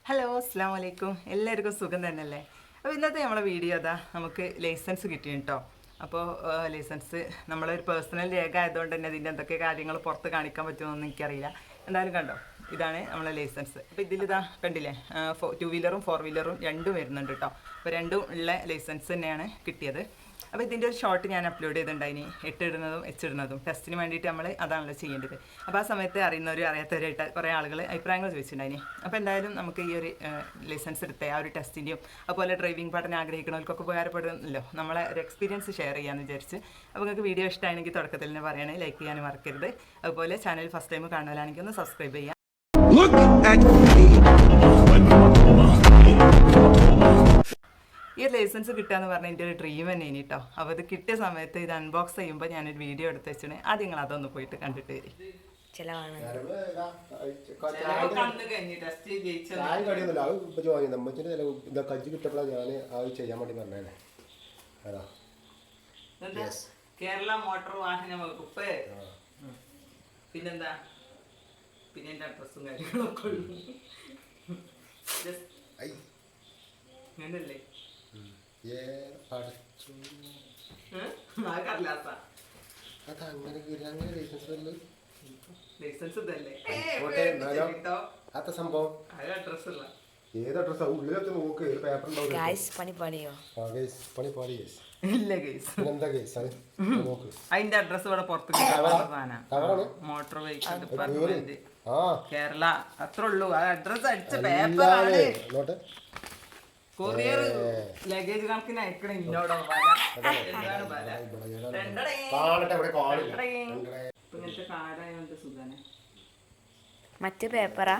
Hello അസ്സാം വലൈക്കും എല്ലാവർക്കും സുഖം തന്നെയല്ലേ. അപ്പോൾ ഇന്നത്തെ നമ്മളെ വീഡിയോ അതാ നമുക്ക് ലൈസൻസ് കിട്ടി കേട്ടോ. അപ്പോൾ ലൈസൻസ് നമ്മളൊരു പേഴ്സണൽ രേഖ ആയതുകൊണ്ട് തന്നെ ഇതിൻ്റെ എന്തൊക്കെ കാര്യങ്ങൾ പുറത്ത് കാണിക്കാൻ പറ്റുമെന്നൊന്നും എനിക്കറിയില്ല. എന്തായാലും കണ്ടോ, ഇതാണ് നമ്മളെ ലൈസൻസ്. അപ്പോൾ ഇതിലിതാ കണ്ടില്ലേ, 2 വീലറും 4 വീലറും രണ്ടും വരുന്നുണ്ട് കേട്ടോ. അപ്പോൾ രണ്ടും ഉള്ള ലൈസൻസ് തന്നെയാണ് കിട്ടിയത്. അപ്പോൾ ഇതിൻ്റെ ഒരു ഷോർട്ട് ഞാൻ അപ്ലോഡ് ചെയ്തിട്ടുണ്ടായിനി, 8 ഇടുന്നതും 8 ഇടുന്നതും ടെസ്റ്റിന് വേണ്ടിയിട്ട് നമ്മൾ അതാണല്ലോ ചെയ്യേണ്ടത്. അപ്പോൾ ആ സമയത്ത് അറിയുന്നവരും അറിയാത്തവരായിട്ട് കുറേ ആളുകൾ അഭിപ്രായങ്ങൾ ചോദിച്ചിട്ടുണ്ടായിനി. അപ്പോൾ എന്തായാലും നമുക്ക് ഈ ഒരു ലൈസൻസ് എടുത്ത ആ ഒരു ടെസ്റ്റിൻ്റെയും അതുപോലെ ഡ്രൈവിംഗ് പഠനം ആഗ്രഹിക്കുന്നവർക്കൊക്കെ ഉപകാരപ്പെടുമല്ലോ, നമ്മളെ ഒരു എക്സ്പീരിയൻസ് ഷെയർ ചെയ്യാമെന്ന് വിചാരിച്ച്. അപ്പോൾ നിങ്ങൾക്ക് വീഡിയോ ഇഷ്ടമാണെങ്കിൽ തുടക്കത്തിൽ തന്നെ പറയണേ, ലൈക്ക് ചെയ്യാൻ മറക്കരുത്. അതുപോലെ ചാനൽ ഫസ്റ്റ് ടൈം കാണുവാനാണെങ്കിൽ ഒന്ന് സബ്സ്ക്രൈബ് ചെയ്യാം. ഈ ഒരു ലൈസൻസ് കിട്ടുക എന്ന് പറഞ്ഞാൽ എൻ്റെ ഒരു ഡ്രീം തന്നെ ഇനി കേട്ടോ. അപ്പോൾ ഇത് കിട്ടിയ സമയത്ത് ഇത് അൺബോക്സ് ചെയ്യുമ്പോൾ ഞാനൊരു വീഡിയോ എടുത്ത് വെച്ചിട്ട് ആദ്യം നിങ്ങൾ അതൊന്ന് പോയിട്ട് കണ്ടിട്ട് വരും. കേരള മോട്ടോർ വാഹന വകുപ്പ്, പിന്നെന്താ, പിന്നെ എൻ്റെ അഡ്രസ്സും കാര്യങ്ങളൊക്കെ ഉള്ളു. അങ്ങനല്ലേ ലൈസൻസ് ഇതല്ലേ സംഭവം, അഡ്രസ് ഇല്ല. ഏത് അഡ്രസ്സാ ഉള്ളിലൊക്കെ നോക്ക്, പേപ്പർ അതിന്റെ അഡ്രസ് ഇവിടെ പുറത്ത് മോട്ടോർ വെഹിക്കിൾ ഡിപ്പാർട്ട്മെന്റ് കേരള, അത്ര ഉള്ളൂ. ആ അഡ്രസ് അടിച്ച പേപ്പറാണ്. കൊറിയർ ലഗേജ് കണക്കിന് അയക്കണം ഇന്നോടോ. ഇങ്ങനത്തെ കാർഡായോണ്ട് സുഖാണ്. മറ്റു പേപ്പറാ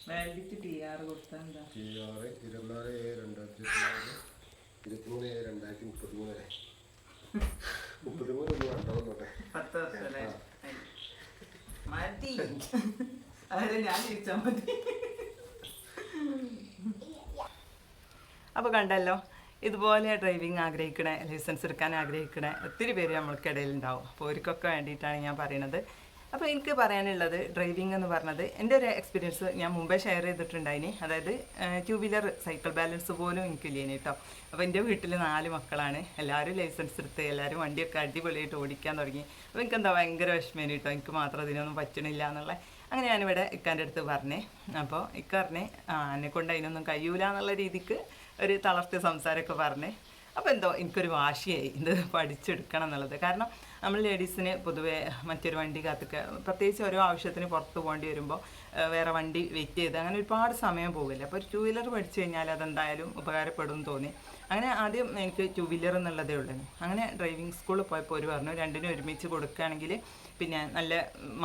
വാലിഡിറ്റി TR കൊടുത്താൽ എന്താ, 10 വർഷല്ലേ മതി. അതായത് ഞാൻ തിരിച്ചാൽ മതി. അപ്പോൾ കണ്ടല്ലോ, ഇതുപോലെ ഡ്രൈവിംഗ് ആഗ്രഹിക്കണേ, ലൈസൻസ് എടുക്കാൻ ആഗ്രഹിക്കണേ ഒത്തിരി പേര് നമ്മൾക്കിടയിൽ ഉണ്ടാവും. അപ്പോൾ അവർക്കൊക്കെ വേണ്ടിയിട്ടാണ് ഞാൻ പറയുന്നത്. അപ്പോൾ എനിക്ക് പറയാനുള്ളത്, ഡ്രൈവിംഗ് എന്ന് പറഞ്ഞത് എൻ്റെ ഒരു എക്സ്പീരിയൻസ് ഞാൻ മുമ്പേ ഷെയർ ചെയ്തിട്ടുണ്ടായിനി. അതായത് 2 വീലർ സൈക്കിൾ ബാലൻസ് പോലും എനിക്കില്ലേനി കേട്ടോ. അപ്പോൾ എൻ്റെ വീട്ടിൽ 4 മക്കളാണ്, എല്ലാവരും ലൈസൻസ് എടുത്ത് എല്ലാവരും വണ്ടിയൊക്കെ അടിപൊളിയായിട്ട് ഓടിക്കാൻ തുടങ്ങി. അപ്പോൾ എനിക്കെന്താ ഭയങ്കര വിഷമേനി കേട്ടോ, എനിക്ക് മാത്രം ഇതിനൊന്നും പറ്റണില്ല എന്നുള്ള. അങ്ങനെ ഞാനിവിടെ ഇക്കാൻ്റെ അടുത്ത് പറഞ്ഞേ. അപ്പോൾ ഇക്ക പറഞ്ഞേ എന്നെക്കൊണ്ട് അതിനൊന്നും കഴിയൂല എന്നുള്ള രീതിക്ക് ഒരു തളർത്തിയ സംസാരമൊക്കെ പറഞ്ഞേ. അപ്പോൾ എന്തോ എനിക്കൊരു വാശിയായി ഇത് പഠിച്ചെടുക്കണം എന്നുള്ളത്. കാരണം നമ്മൾ ലേഡീസിന് പൊതുവേ മറ്റൊരു വണ്ടി കാത്തിക്കുക, പ്രത്യേകിച്ച് ഓരോ ആവശ്യത്തിന് പുറത്ത് പോകേണ്ടി വരുമ്പോൾ വേറെ വണ്ടി വെയിറ്റ് ചെയ്ത് അങ്ങനെ ഒരുപാട് സമയം പോകില്ല. അപ്പോൾ ഒരു 2 വീലർ പഠിച്ചു കഴിഞ്ഞാൽ അതെന്തായാലും ഉപകാരപ്പെടും തോന്നി. അങ്ങനെ ആദ്യം എനിക്ക് 2 വീലർ എന്നുള്ളതേ ഉള്ളൂ. അങ്ങനെ ഡ്രൈവിംഗ് സ്കൂളിൽ പോയപ്പോൾ ഒരു പറഞ്ഞു, രണ്ടിനും ഒരുമിച്ച് കൊടുക്കുകയാണെങ്കിൽ പിന്നെ നല്ല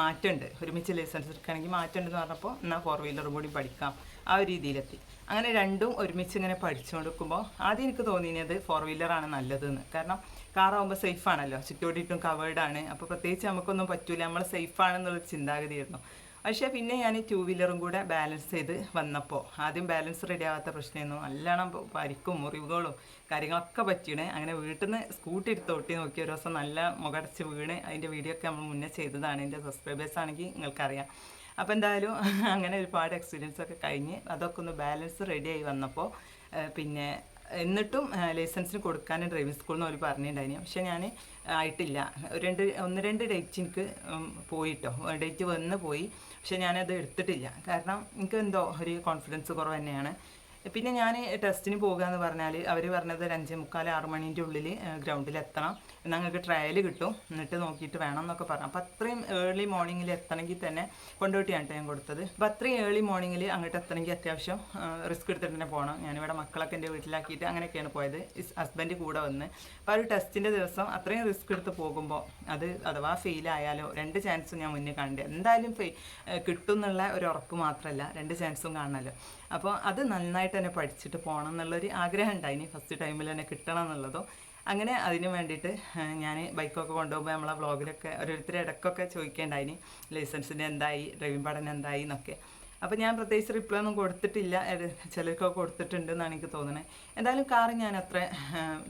മാറ്റമുണ്ട്, ഒരുമിച്ച് ലൈസൻസ് എടുക്കുകയാണെങ്കിൽ മാറ്റമുണ്ടെന്ന് പറഞ്ഞപ്പോൾ എന്നാൽ 4 വീലറും കൂടി പഠിക്കാം, ആ ഒരു രീതിയിലെത്തി. അങ്ങനെ രണ്ടും ഒരുമിച്ച് ഇങ്ങനെ പഠിച്ചുകൊണ്ടിരിക്കുമ്പോൾ ആദ്യം എനിക്ക് തോന്നിയത് 4 വീലറാണ് നല്ലതെന്ന്. കാരണം കാറാകുമ്പോൾ സേഫാണല്ലോ, ചുറ്റോടിയിട്ടും കവേർഡാണ്. അപ്പോൾ പ്രത്യേകിച്ച് നമുക്കൊന്നും പറ്റൂല, നമ്മൾ സേഫാണെന്നുള്ളൊരു ചിന്താഗതിയായിരുന്നു. പക്ഷേ പിന്നെ ഞാൻ 2 വീലറും കൂടെ ബാലൻസ് ചെയ്ത് വന്നപ്പോൾ ആദ്യം ബാലൻസ് റെഡി ആവാത്ത പ്രശ്നമായിരുന്നു. നല്ലോണം പരിക്കും മുറിവുകളും കാര്യങ്ങളൊക്കെ പറ്റിയാണ്. അങ്ങനെ വീട്ടിൽ നിന്ന് സ്കൂട്ടി എടുത്ത് ഓട്ടി നോക്കി ഒരു ദിവസം നല്ല മുഖടച്ച് വീണ്. അതിൻ്റെ വീഡിയോ ഒക്കെ നമ്മൾ മുന്നേ ചെയ്തതാണ്, എൻ്റെ സബ്സ്ക്രൈബേഴ്സ് ആണെങ്കിൽ നിങ്ങൾക്കറിയാം. അപ്പോൾ എന്തായാലും അങ്ങനെ ഒരുപാട് എക്സ്പീരിയൻസ് ഒക്കെ കഴിഞ്ഞ് അതൊക്കെ ഒന്ന് ബാലൻസ് റെഡി ആയി വന്നപ്പോൾ പിന്നെ എന്നിട്ടും ലൈസൻസിന് കൊടുക്കാനും ഡ്രൈവിംഗ് സ്കൂളിൽ നിന്ന് അവർ പറഞ്ഞിട്ടുണ്ടായിരുന്നു. പക്ഷേ ഞാൻ ആയിട്ടില്ല. 1-2 ഡേറ്റ് എനിക്ക് പോയിട്ടോ, ഡേറ്റ് വന്ന് പോയി. പക്ഷേ ഞാനത് എടുത്തിട്ടില്ല. കാരണം എനിക്ക് എന്തോ ഒരു കോൺഫിഡൻസ് കുറവ് തന്നെയാണ്. പിന്നെ ഞാൻ ടെസ്റ്റിന് പോകുക എന്ന് പറഞ്ഞാൽ അവർ പറഞ്ഞത് 5:45-6 മണീൻ്റെ ഉള്ളിൽ ഗ്രൗണ്ടിൽ എത്തണം, എന്നാൽ നിങ്ങൾക്ക് ട്രയൽ കിട്ടും, എന്നിട്ട് നോക്കിയിട്ട് വേണം എന്നൊക്കെ പറഞ്ഞു. അപ്പോൾ അത്രയും ഏർലി മോർണിംഗിൽ എത്തണമെങ്കിൽ തന്നെ കൊണ്ടുപോയിട്ടാണ് ഞാൻ കൊടുത്തത്. അപ്പോൾ അത്രയും ഏർലി മോർണിംഗിൽ അങ്ങോട്ട് എത്തണമെങ്കിൽ അത്യാവശ്യം റിസ്ക് എടുത്തിട്ട് തന്നെ പോകണം. ഞാനിവിടെ മക്കളൊക്കെ എൻ്റെ വീട്ടിലാക്കിയിട്ട് അങ്ങനെയൊക്കെയാണ് പോയത്, ഹസ്ബൻഡ് കൂടെ വന്ന്. അപ്പോൾ ആ ഒരു ടെസ്റ്റിൻ്റെ ദിവസം അത്രയും റിസ്ക് എടുത്ത് പോകുമ്പോൾ അത് അഥവാ ഫെയിലായാലോ 2 ചാൻസും ഞാൻ മുന്നേ കണ്ടു. എന്തായാലും കിട്ടും എന്നുള്ള ഒരു ഉറപ്പ് മാത്രമല്ല, 2 ചാൻസും കാണണമല്ലോ. അപ്പോൾ അത് നന്നായിട്ട് തന്നെ പഠിച്ചിട്ട് പോകണം എന്നുള്ളൊരു ആഗ്രഹം ഉണ്ടായിനി, ഫസ്റ്റ് ടൈമിൽ തന്നെ കിട്ടണം എന്നുള്ളതോ. അങ്ങനെ അതിന് വേണ്ടിയിട്ട് ഞാൻ ബൈക്കൊക്കെ കൊണ്ടുപോകുമ്പോൾ നമ്മളെ വ്ളോഗിലൊക്കെ ഓരോരുത്തർ ഇടയ്ക്കൊക്കെ ചോദിക്കേണ്ടായിനി ലൈസൻസിൻ്റെ എന്തായി, ഡ്രൈവിംഗ് പഠനം എന്തായി എന്നൊക്കെ. അപ്പോൾ ഞാൻ പ്രത്യേകിച്ച് റിപ്ലൈ ഒന്നും കൊടുത്തിട്ടില്ല, ചിലർക്കൊക്കെ കൊടുത്തിട്ടുണ്ട് എന്നാണ് എനിക്ക് തോന്നുന്നത്. എന്തായാലും കാറ് ഞാൻ അത്ര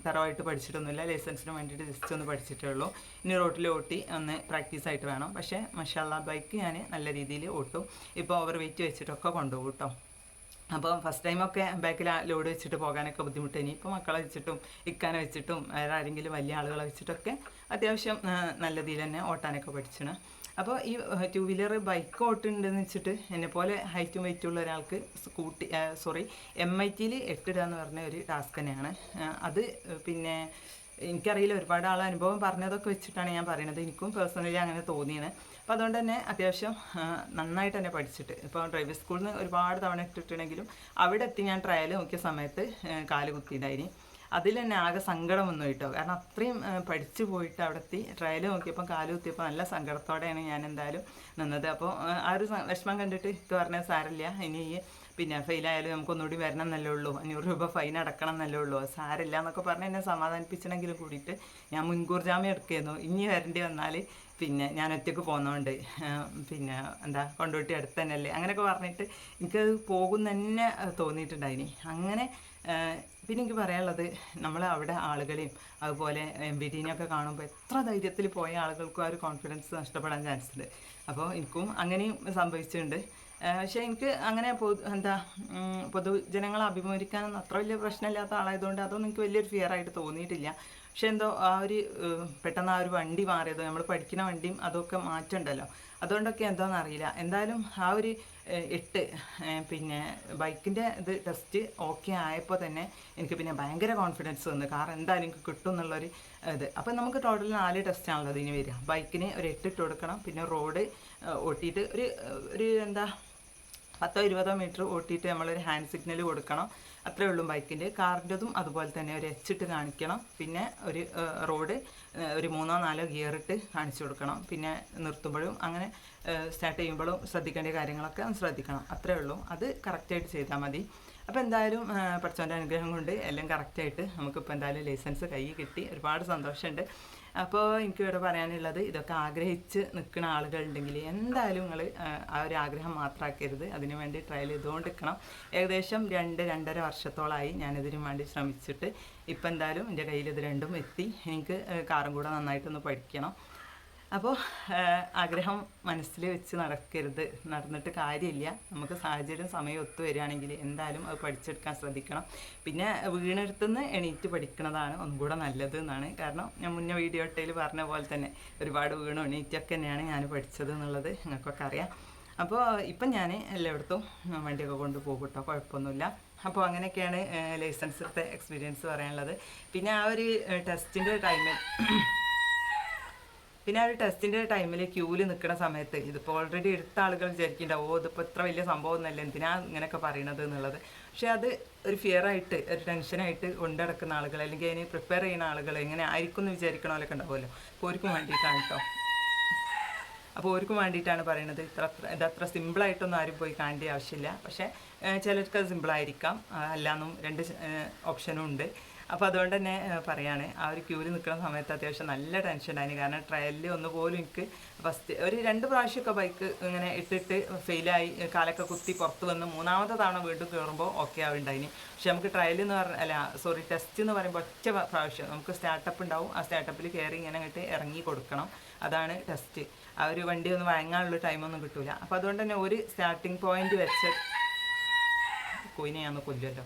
തറവായിട്ട് പഠിച്ചിട്ടൊന്നുമില്ല, ലൈസൻസിന് വേണ്ടിയിട്ട് ജസ്റ്റ് ഒന്ന് പഠിച്ചിട്ടേ ഉള്ളൂ. ഇനി റോട്ടിൽ ഓട്ടി ഒന്ന് പ്രാക്ടീസ് ആയിട്ട് വേണം. പക്ഷേ മാഷാഅല്ലാ ബൈക്ക് ഞാൻ നല്ല രീതിയിൽ ഓട്ടും. ഇപ്പോൾ ഓവർ വെയിറ്റ് വെച്ചിട്ടൊക്കെ കൊണ്ടുപോകും കേട്ടോ. അപ്പോൾ ഫസ്റ്റ് ടൈമൊക്കെ ബാക്കിൽ ലോഡ് വെച്ചിട്ട് പോകാനൊക്കെ ബുദ്ധിമുട്ടേനി. ഇപ്പോൾ മക്കളെ വെച്ചിട്ടും ഇക്കാനെ വെച്ചിട്ടും വേറെ ആരെങ്കിലും വലിയ ആളുകളെ വെച്ചിട്ടൊക്കെ അത്യാവശ്യം നല്ല രീതിയിൽ തന്നെ ഓട്ടാനൊക്കെ പഠിച്ചിന്. അപ്പോൾ ഈ 2 വീലർ ബൈക്ക് ഓട്ടുന്നുണ്ടെന്ന് വെച്ചിട്ട് എന്നെപ്പോലെ ഹൈറ്റും വെയിറ്റും ഉള്ള ഒരാൾക്ക് MITയിൽ 8 ഇടുക എന്ന് പറഞ്ഞ ഒരു ടാസ്ക് തന്നെയാണ് അത്. പിന്നെ എനിക്കറിയില്ല, ഒരുപാട് ആൾ അനുഭവം പറഞ്ഞതൊക്കെ വെച്ചിട്ടാണ് ഞാൻ പറയുന്നത്. എനിക്കും പേഴ്സണലി അങ്ങനെ തോന്നിയത്. അപ്പോൾ അതുകൊണ്ട് തന്നെ അത്യാവശ്യം നന്നായിട്ട് തന്നെ പഠിച്ചിട്ട് ഇപ്പോൾ ഡ്രൈവിംഗ് സ്കൂളിൽ നിന്ന് ഒരുപാട് തവണ ഇട്ടിട്ടുണ്ടെങ്കിലും അവിടെ എത്തി ഞാൻ ട്രയൽ നോക്കിയ സമയത്ത് കാല് കുത്തിയതായിരുന്നു. അതിൽ തന്നെ ആകെ സങ്കടം വന്നു കേട്ടോ. കാരണം അത്രയും പഠിച്ചു പോയിട്ട് അവിടെ എത്തി ട്രയൽ നോക്കിയപ്പോൾ കാല് കുത്തിയപ്പോൾ നല്ല സങ്കടത്തോടെയാണ് ഞാൻ എന്തായാലും നിന്നത്. അപ്പോൾ ആ ഒരു വിഷമം കണ്ടിട്ട് എനിക്ക് പറഞ്ഞാൽ സാരമില്ല, ഇനി പിന്നെ ഫെയിലായാലും നമുക്കൊന്നുകൂടി വരണം എന്നല്ലേ ഉള്ളൂ, 500 രൂപ ഫൈൻ അടക്കണം എന്നല്ലേ ഉള്ളൂ, സാരമില്ല എന്നൊക്കെ പറഞ്ഞ് എന്നെ സമാധാനിപ്പിച്ചണമെങ്കിലും കൂടിയിട്ട് ഞാൻ മുൻകൂർ ജാമ്യം എടുക്കുകയായിരുന്നു. ഇനി വരേണ്ടി വന്നാൽ പിന്നെ ഞാൻ ഒറ്റയ്ക്ക് പോകുന്നതുകൊണ്ട് പിന്നെ എന്താ കൊണ്ടോട്ടി അടുത്ത് തന്നെയല്ലേ അങ്ങനെയൊക്കെ പറഞ്ഞിട്ട് എനിക്കത് പോകും തന്നെ തോന്നിയിട്ടുണ്ടായിനി. അങ്ങനെ പിന്നെ എനിക്ക് പറയാനുള്ളത്, നമ്മൾ അവിടെ ആളുകളെയും അതുപോലെ MVDനെയൊക്കെ കാണുമ്പോൾ എത്ര ധൈര്യത്തിൽ പോയ ആളുകൾക്കും ആ ഒരു കോൺഫിഡൻസ് നഷ്ടപ്പെടാൻ ചാൻസ് ഉണ്ട്. അപ്പോൾ എനിക്കും അങ്ങനെയും സംഭവിച്ചിട്ടുണ്ട്. പക്ഷേ എനിക്ക് അങ്ങനെ പൊതുജനങ്ങളെ അഭിമുഖീകരിക്കാനൊന്നും അത്ര വലിയ പ്രശ്നമില്ലാത്ത ആളായതുകൊണ്ട് അതൊന്നും എനിക്ക് വലിയൊരു ഫിയറായിട്ട് തോന്നിയിട്ടില്ല. പക്ഷെ എന്തോ ആ ഒരു പെട്ടെന്ന് ആ ഒരു വണ്ടി മാറിയത്, നമ്മൾ പഠിക്കുന്ന വണ്ടിയും അതൊക്കെ മാറ്റമുണ്ടല്ലോ, അതുകൊണ്ടൊക്കെ എന്താണെന്ന് അറിയില്ല. എന്തായാലും ആ ഒരു 8 പിന്നെ ബൈക്കിൻ്റെ ഇത് ടെസ്റ്റ് ഓക്കെ ആയപ്പോൾ തന്നെ എനിക്ക് പിന്നെ ഭയങ്കര കോൺഫിഡൻസ് വന്നു. കാരണം എന്തായാലും എനിക്ക് കിട്ടും എന്നുള്ളൊരു ഇത്. അപ്പം നമുക്ക് ടോട്ടൽ 4 ടെസ്റ്റാണല്ലോ ഇതിന് വരിക. ബൈക്കിന് ഒരു 8 ഇട്ട് കൊടുക്കണം. പിന്നെ റോഡ് ഓട്ടിയിട്ട് ഒരു 10-20 മീറ്റർ ഓട്ടിയിട്ട് നമ്മളൊരു ഹാൻഡ് സിഗ്നൽ കൊടുക്കണം. അത്രേ ഉള്ളൂ ബൈക്കിൻ്റെ. കാറിൻ്റെതും അതുപോലെ തന്നെ ഒരു ഇട്ട് കാണിക്കണം. പിന്നെ ഒരു റോഡ് ഒരു 3-4 ഗിയറിട്ട് കാണിച്ചു കൊടുക്കണം. പിന്നെ നിർത്തുമ്പോഴും അങ്ങനെ സ്റ്റാർട്ട് ചെയ്യുമ്പോഴും ശ്രദ്ധിക്കേണ്ട കാര്യങ്ങളൊക്കെ ശ്രദ്ധിക്കണം. അത്രേ ഉള്ളൂ. അത് കറക്റ്റായിട്ട് ചെയ്താൽ മതി. അപ്പോൾ എന്തായാലും പഠിച്ചവൻ്റെ അനുഗ്രഹം കൊണ്ട് എല്ലാം കറക്റ്റായിട്ട് നമുക്കിപ്പോൾ എന്തായാലും ലൈസൻസ് കയ്യിൽ കിട്ടി. ഒരുപാട് സന്തോഷമുണ്ട്. അപ്പോൾ എനിക്ക് ഇവിടെ പറയാനുള്ളത്, ഇതൊക്കെ ആഗ്രഹിച്ച് നിൽക്കുന്ന ആളുകളുണ്ടെങ്കിൽ എന്തായാലും നിങ്ങൾ ആ ഒരു ആഗ്രഹം മാത്രമാക്കരുത്. അതിനു വേണ്ടി ട്രയൽ ചെയ്തുകൊണ്ട് നിൽക്കണം. ഏകദേശം 2-2.5 വർഷത്തോളമായി ഞാനിതിനു വേണ്ടി ശ്രമിച്ചിട്ട് ഇപ്പം എന്തായാലും എൻ്റെ കയ്യിൽ ഇത് രണ്ടും എത്തി. എനിക്ക് കാറും കൂടെ നന്നായിട്ടൊന്ന് പഠിക്കണം. അപ്പോൾ ആഗ്രഹം മനസ്സിൽ വെച്ച് നടന്നിട്ട് കാര്യമില്ല. നമുക്ക് സാഹചര്യം സമയം ഒത്തു വരികയാണെങ്കിൽ എന്തായാലും അത് പഠിച്ചെടുക്കാൻ ശ്രദ്ധിക്കണം. പിന്നെ വീണെടുത്തുനിന്ന് എണീറ്റ് പഠിക്കുന്നതാണ് ഒന്നും കൂടെ നല്ലത് എന്നാണ്. കാരണം ഞാൻ മുന്നേ വീഡിയോ ഇട്ടതിൽ പറഞ്ഞ പോലെ തന്നെ ഒരുപാട് വീണു എണീറ്റൊക്കെ തന്നെയാണ് ഞാൻ പഠിച്ചത് എന്നുള്ളത് നിങ്ങൾക്കൊക്കെ അറിയാം. അപ്പോൾ ഇപ്പം ഞാൻ എല്ലായിടത്തും വണ്ടിയൊക്കെ കൊണ്ട് പോകും കേട്ടോ, കുഴപ്പമൊന്നുമില്ല. അപ്പോൾ അങ്ങനെയൊക്കെയാണ് ലൈസൻസ് എടുത്ത എക്സ്പീരിയൻസ് പറയാനുള്ളത്. പിന്നെ ആ ഒരു ടെസ്റ്റിൻ്റെ ടൈമിൽ ക്യൂവിൽ നിൽക്കുന്ന സമയത്ത് ഇതിപ്പോൾ ഓൾറെഡി എടുത്ത ആളുകൾ വിചാരിക്കുന്നുണ്ടാവും, ഇതിപ്പോൾ ഇത്ര വലിയ സംഭവം ഒന്നല്ല, എന്തിനാ ഇങ്ങനെയൊക്കെ പറയണത് എന്നുള്ളത്. പക്ഷേ അത് ഒരു ഫിയറായിട്ട് ഒരു ടെൻഷനായിട്ട് കൊണ്ടുനടക്കുന്ന ആളുകൾ, അല്ലെങ്കിൽ അതിന് പ്രിപ്പയർ ചെയ്യുന്ന ആളുകൾ എങ്ങനെ ആയിരിക്കും എന്ന് വിചാരിക്കണമല്ലൊക്കെ ഉണ്ടാവുമല്ലോ. അപ്പോൾ ഓർക്കും വേണ്ടിയിട്ടാണ് കേട്ടോ. അപ്പോൾ ഓർക്കും വേണ്ടിയിട്ടാണ് പറയണത്. ഇതത്ര സിമ്പിളായിട്ടൊന്നും ആരും പോയി കാണേണ്ട ആവശ്യമില്ല. പക്ഷേ ചിലർക്ക് അത് സിമ്പിളായിരിക്കാം, അല്ലാന്നും 2 ഓപ്ഷനും ഉണ്ട്. അപ്പോൾ അതുകൊണ്ട് തന്നെ പറയാണ്, ആ ഒരു ക്യൂവിൽ നിൽക്കുന്ന സമയത്ത് അത്യാവശ്യം നല്ല ടെൻഷനായിരുന്നു. കാരണം ട്രയലിൽ ഒന്നുപോലും എനിക്ക് ഫസ്റ്റ് ഒരു 2 പ്രാവശ്യമൊക്കെ ബൈക്ക് ഇങ്ങനെ ഇട്ടിട്ട് ഫെയിലായി, കാലൊക്കെ കുത്തി പുറത്ത് വന്ന് 3ാമത്തെ തവണ വീണ്ടും കയറുമ്പോൾ ഓക്കെ ആവുണ്ടായിന്. പക്ഷെ നമുക്ക് ട്രയൽ എന്ന് ടെസ്റ്റ് എന്ന് പറയുമ്പോൾ ഒറ്റ പ്രാവശ്യം നമുക്ക് സ്റ്റാർട്ടപ്പ് ഉണ്ടാവും. ആ സ്റ്റാർട്ടപ്പിൽ കയറി ഇങ്ങനെ അങ്ങോട്ട് ഇറങ്ങി കൊടുക്കണം. അതാണ് ടെസ്റ്റ്. ആ ഒരു വണ്ടി ഒന്ന് വഴങ്ങാനുള്ള ടൈമൊന്നും കിട്ടില്ല. അപ്പോൾ അതുകൊണ്ട് തന്നെ ഒരു സ്റ്റാർട്ടിങ് പോയിന്റ് വെച്ച് കോയിനെ ഞാൻ കൊല്ലുമല്ലോ.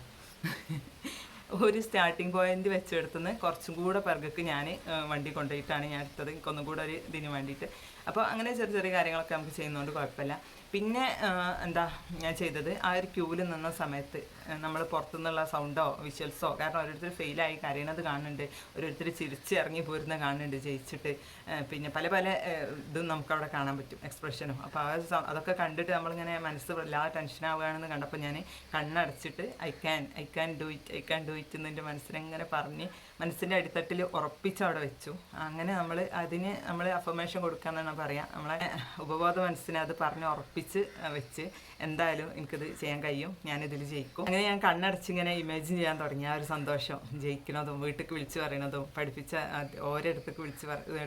ഒരു സ്റ്റാർട്ടിങ് പോയിന്റ് വെച്ചെടുത്തുനിന്ന് കുറച്ചും കൂടെ പിറകക്ക് ഞാൻ വണ്ടി കൊണ്ടുപോയിട്ടാണ് ഞാൻ എടുത്തത്, എനിക്കൊന്നും കൂടെ ഒരു ഇതിന് വേണ്ടിയിട്ട്. അപ്പോൾ അങ്ങനെ ചെറിയ കാര്യങ്ങളൊക്കെ നമുക്ക് ചെയ്യുന്നതുകൊണ്ട് കുഴപ്പമില്ല. പിന്നെ ഞാൻ ചെയ്തത്, ആ ഒരു ക്യൂവിൽ നിന്ന സമയത്ത് നമ്മൾ പുറത്തുനിന്നുള്ള സൗണ്ടോ വിഷ്വൽസോ, കാരണം ഓരോരുത്തർ ഫെയിലായി കരയണത് കാണുന്നുണ്ട്, ഓരോരുത്തർ ചിരിച്ച് ഇറങ്ങി പോരുന്ന കാണുന്നുണ്ട് ജയിച്ചിട്ട്. പിന്നെ പല ഇതും നമുക്കവിടെ കാണാൻ പറ്റും, എക്സ്പ്രഷനും. അപ്പോൾ അതൊക്കെ കണ്ടിട്ട് നമ്മളിങ്ങനെ മനസ്സ് വല്ലാതെ ടെൻഷനാവുകയാണെന്ന് കണ്ടപ്പോൾ ഞാൻ കണ്ണടച്ചിട്ട് ഐ ക്യാൻ ഡു ഇറ്റ് എന്നതിൻ്റെ മനസ്സിനെങ്ങനെ പറഞ്ഞ് മനസ്സിൻ്റെ അടിത്തട്ടിൽ ഉറപ്പിച്ച് അവിടെ വെച്ചു. അങ്ങനെ നമ്മൾ അഫർമേഷൻ കൊടുക്കാമെന്നാണ് പറയാം. നമ്മളെ ഉപബോധ മനസ്സിനെ അത് പറഞ്ഞ് ഉറപ്പിച്ച് വെച്ച് എന്തായാലും എനിക്കിത് ചെയ്യാൻ കഴിയും, ഞാനിതിൽ ജയിക്കും. അങ്ങനെ ഞാൻ കണ്ണടച്ചിങ്ങനെ ഇമാജിൻ ചെയ്യാൻ തുടങ്ങി ആ ഒരു സന്തോഷം, ജയിക്കണതും വീട്ടിലേക്ക് വിളിച്ച് പറയണതും പഠിപ്പിച്ച ഓരോരുത്തേക്ക്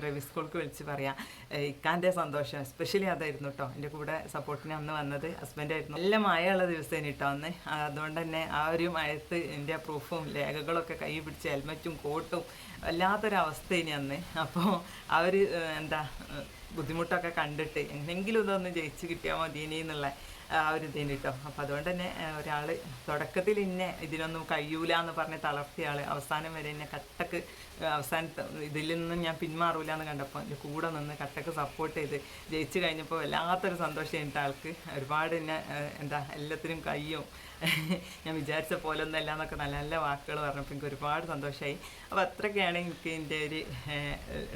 ഡ്രൈവിംഗ് സ്കൂൾക്ക് വിളിച്ച് പറയാം. ഇക്കാൻ്റെ സന്തോഷം എസ്പെഷ്യലി അതായിരുന്നു കേട്ടോ. എൻ്റെ കൂടെ സപ്പോർട്ടിന് അന്ന് വന്നത് ഹസ്ബൻഡായിരുന്നു. നല്ല മഴയുള്ള ദിവസമാണ് കേട്ടോ അന്ന്. അതുകൊണ്ട് തന്നെ ആ ഒരു മഴയത്ത് എൻ്റെ പ്രൂഫും രേഖകളൊക്കെ കൈ പിടിച്ച് ഹെൽമറ്റും കോട്ടും വല്ലാത്തൊരവസ്ഥയിനി അന്ന്. അപ്പോൾ ആ ഒരു ബുദ്ധിമുട്ടൊക്കെ കണ്ടിട്ട് എങ്ങനെങ്കിലും ഇതൊന്ന് ജയിച്ച് കിട്ടിയാൽ മതിയിനി എന്നുള്ള ആ ഒരു ഇതിന് കേട്ടോ. അപ്പോൾ അതുകൊണ്ട് തന്നെ ഒരാൾ തുടക്കത്തിൽ ഇന്നെ ഇതിനൊന്നും കഴിയൂല എന്ന് പറഞ്ഞ് തളർത്തിയ ആൾ അവസാനം വരെ എന്നെ കട്ടക്ക് അവസാനത്തെ ഇതിൽ നിന്നും ഞാൻ പിന്മാറൂല എന്ന് കണ്ടപ്പോൾ എൻ്റെ കൂടെ നിന്ന് കട്ടക്ക് സപ്പോർട്ട് ചെയ്ത് ജയിച്ച് കഴിഞ്ഞപ്പോൾ വല്ലാത്തൊരു സന്തോഷം കഴിഞ്ഞിട്ട് ആൾക്ക്. ഒരുപാട് എന്നെ എല്ലാത്തിനും കഴിയും, ഞാൻ വിചാരിച്ച പോലെ ഒന്നും അല്ല എന്നൊക്കെ നല്ല നല്ല വാക്കുകൾ പറഞ്ഞപ്പോൾ എനിക്ക് ഒരുപാട് സന്തോഷമായി. അപ്പോൾ അത്രയൊക്കെയാണ് എനിക്ക് എൻ്റെ ഒരു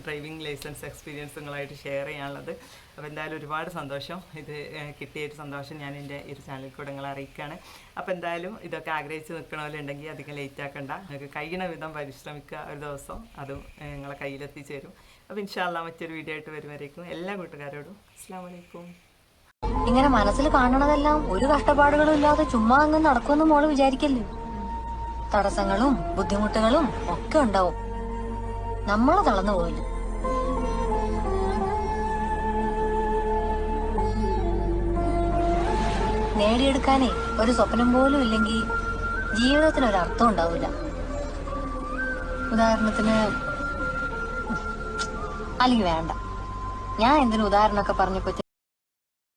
ഡ്രൈവിംഗ് ലൈസൻസ് എക്സ്പീരിയൻസ് നിങ്ങളായിട്ട് ഷെയർ ചെയ്യാനുള്ളത്. അപ്പോൾ എന്തായാലും ഒരുപാട് സന്തോഷം, ഇത് കിട്ടിയൊരു സന്തോഷം ഞാൻ എൻ്റെ ഈ ഒരു ചാനലിൽ കൂടെ നിങ്ങളെ അറിയിക്കുകയാണ്. അപ്പോൾ എന്തായാലും ഇതൊക്കെ ആഗ്രഹിച്ച് നിൽക്കണമല്ലുണ്ടെങ്കിൽ അധികം ലേറ്റ് ആക്കണ്ട, നിങ്ങൾക്ക് കഴിയണ വിധം പരിശ്രമിക്കുക, ഒരു ദിവസം അതും നിങ്ങളെ കയ്യിലെത്തിച്ചേരും. അപ്പോൾ ഇൻഷാ അല്ലാഹ് മറ്റൊരു വീഡിയോ ആയിട്ട് വരുമായിരിക്കും. എല്ലാ കൂട്ടുകാരോടും അസ്സലാമു അലൈക്കും. ഇങ്ങനെ മനസ്സിൽ കാണണതെല്ലാം ഒരു കഷ്ടപ്പാടുകളും ഇല്ലാതെ ചുമ്മാ അങ്ങ് നടക്കുമെന്ന് മോള് വിചാരിക്കല്ലേ. തടസ്സങ്ങളും ബുദ്ധിമുട്ടുകളും ഒക്കെ ഉണ്ടാവും, നമ്മളെ തളർന്നു പോയില്ല. നേടിയെടുക്കാനേ ഒരു സ്വപ്നം പോലും ഇല്ലെങ്കിൽ ജീവിതത്തിന് ഒരു അർത്ഥം ഉണ്ടാവില്ല. ഉദാഹരണത്തിന്, അല്ലെങ്കിൽ വേണ്ട, ഞാൻ എന്തിനു ഉദാഹരണമൊക്കെ പറഞ്ഞപ്പോ